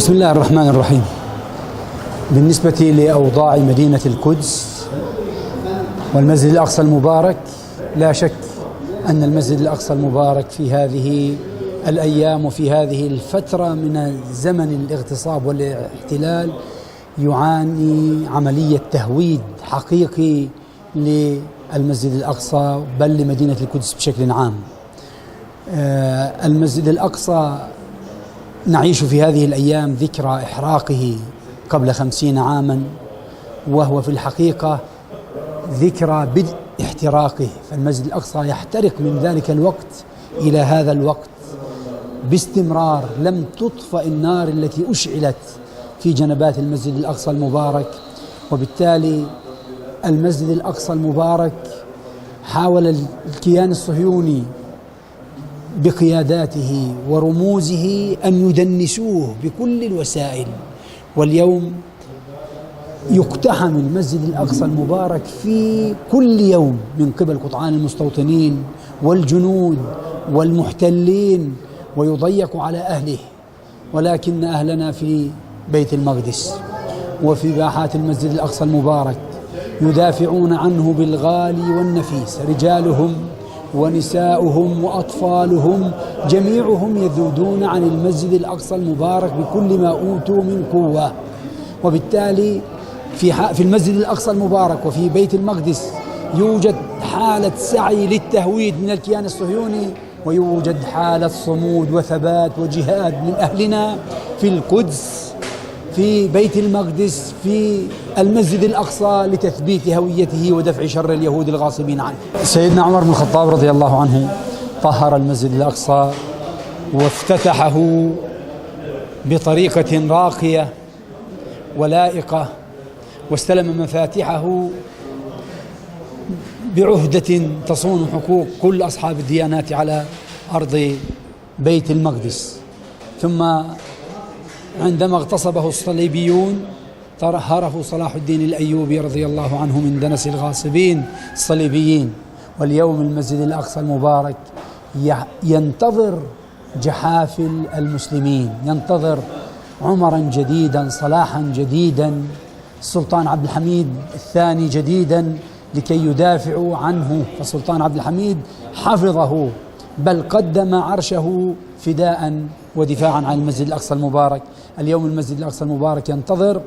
بسم الله الرحمن الرحيم. بالنسبة لأوضاع مدينة القدس والمسجد الأقصى المبارك، لا شك أن المسجد الأقصى المبارك في هذه الأيام وفي هذه الفترة من زمن الاغتصاب والاحتلال يعاني عملية تهويد حقيقي للمسجد الأقصى، بل لمدينة القدس بشكل عام. المسجد الأقصى نعيش في هذه الأيام ذكرى إحراقه قبل 50 عاما، وهو في الحقيقة ذكرى بدء احتراقه. فالمسجد الأقصى يحترق من ذلك الوقت إلى هذا الوقت باستمرار، لم تطفأ النار التي أشعلت في جنبات المسجد الأقصى المبارك. وبالتالي المسجد الأقصى المبارك حاول الكيان الصهيوني بقياداته ورموزه أن يدنسوه بكل الوسائل، واليوم يقتحم المسجد الأقصى المبارك في كل يوم من قبل قطعان المستوطنين والجنود والمحتلين ويضيق على أهله. ولكن أهلنا في بيت المقدس وفي باحات المسجد الأقصى المبارك يدافعون عنه بالغالي والنفيس، رجالهم ونساؤهم وأطفالهم جميعهم يذودون عن المسجد الأقصى المبارك بكل ما أوتوا من قوة. وبالتالي في المسجد الأقصى المبارك وفي بيت المقدس يوجد حالة سعي للتهويد من الكيان الصهيوني، ويوجد حالة صمود وثبات وجهاد من أهلنا في القدس، في بيت المقدس، في المسجد الأقصى، لتثبيت هويته ودفع شر اليهود الغاصبين عنه. سيدنا عمر بن الخطاب رضي الله عنه طهر المسجد الأقصى وافتتحه بطريقة راقية ولائقة، واستلم مفاتيحه بعهدة تصون حقوق كل أصحاب الديانات على أرض بيت المقدس. ثم عندما اغتصبه الصليبيون طهره صلاح الدين الأيوبي رضي الله عنه من دنس الغاصبين الصليبيين. واليوم المسجد الأقصى المبارك ينتظر جحافل المسلمين، ينتظر عمرا جديدا، صلاحا جديدا، السلطان عبد الحميد الثاني جديدا لكي يدافعوا عنه. فالسلطان عبد الحميد حفظه، بل قدم عرشه فداء ودفاعا عن المسجد الأقصى المبارك. اليوم المسجد الأقصى المبارك ينتظر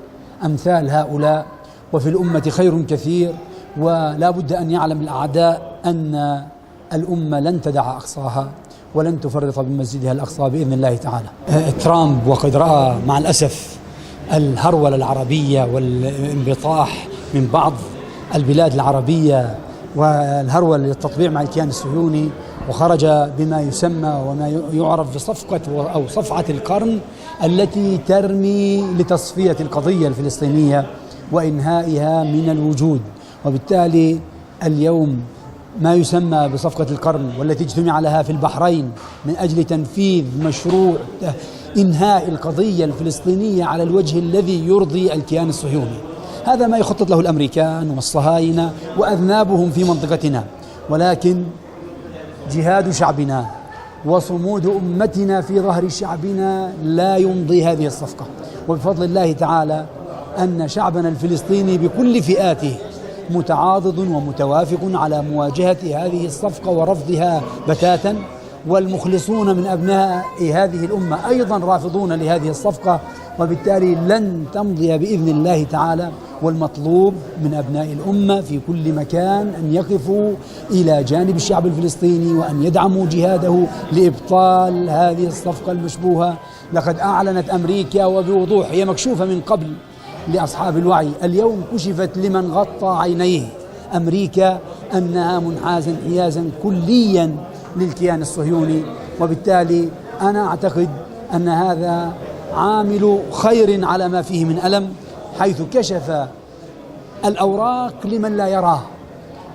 أمثال هؤلاء، وفي الأمة خير كثير، ولا بد أن يعلم الأعداء أن الأمة لن تدع أقصاها ولن تفرط بمسجدها الأقصى بإذن الله تعالى. ترامب وقد رأى مع الأسف الهرولة العربية والانبطاح من بعض البلاد العربية والهرولة للتطبيع مع الكيان الصهيوني، وخرج بما يسمى وما يعرف بصفقة أو صفعة القرن التي ترمي لتصفية القضية الفلسطينية وإنهائها من الوجود. وبالتالي اليوم ما يسمى بصفقة القرن والتي اجتمع لها في البحرين من أجل تنفيذ مشروع إنهاء القضية الفلسطينية على الوجه الذي يرضي الكيان الصهيوني، هذا ما يخطط له الأمريكان والصهاينة وأذنابهم في منطقتنا. ولكن جهاد شعبنا وصمود أمتنا في ظهر شعبنا لا يمضي هذه الصفقة. وبفضل الله تعالى أن شعبنا الفلسطيني بكل فئاته متعاضد ومتوافق على مواجهة هذه الصفقة ورفضها بتاتا، والمخلصون من أبناء هذه الأمة أيضا رافضون لهذه الصفقة. وبالتالي لن تمضي بإذن الله تعالى. والمطلوب من أبناء الأمة في كل مكان أن يقفوا إلى جانب الشعب الفلسطيني وأن يدعموا جهاده لإبطال هذه الصفقة المشبوهة. لقد أعلنت أمريكا وبوضوح، هي مكشوفة من قبل لأصحاب الوعي، اليوم كشفت لمن غطى عينيه أمريكا أنها منحازة انحيازا كليا للكيان الصهيوني. وبالتالي أنا أعتقد أن هذا عامل خير على ما فيه من ألم، حيث كشف الأوراق لمن لا يراه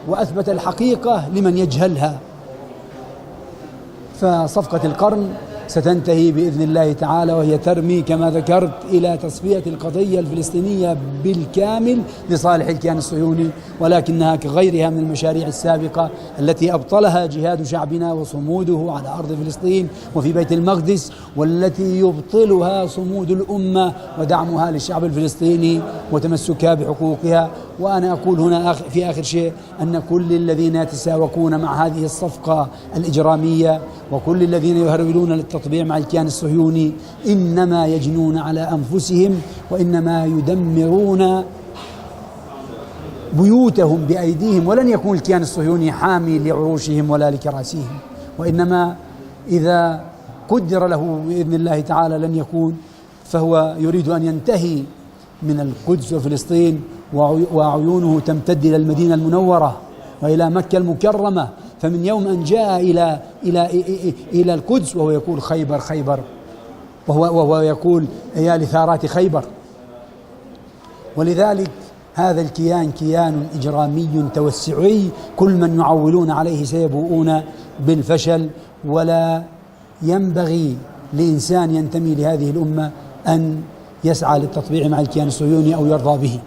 وأثبت الحقيقة لمن يجهلها. فصفقة القرن ستنتهي بإذن الله تعالى، وهي ترمي كما ذكرت إلى تصفية القضية الفلسطينية بالكامل لصالح الكيان الصهيوني، ولكنها كغيرها من المشاريع السابقة التي أبطلها جهاد شعبنا وصموده على أرض فلسطين وفي بيت المقدس، والتي يبطلها صمود الأمة ودعمها للشعب الفلسطيني وتمسكها بحقوقها. وأنا أقول هنا في آخر شيء أن كل الذين يتساوكون مع هذه الصفقة الإجرامية وكل الذين يهرولون للتطبيع مع الكيان الصهيوني إنما يجنون على أنفسهم، وإنما يدمرون بيوتهم بأيديهم، ولن يكون الكيان الصهيوني حامي لعروشهم ولا لكراسيهم، وإنما إذا قدر له بإذن الله تعالى لن يكون، فهو يريد أن ينتهي من القدس وفلسطين وعيونه تمتد إلى المدينة المنورة وإلى مكة المكرمة. فمن يوم أن جاء إلى القدس وهو يقول خيبر خيبر، وهو يقول يا لثارات خيبر. ولذلك هذا الكيان كيان إجرامي توسعي، كل من يعولون عليه سيبوؤون بالفشل، ولا ينبغي لإنسان ينتمي لهذه الأمة أن يسعى للتطبيع مع الكيان الصهيوني أو يرضى به.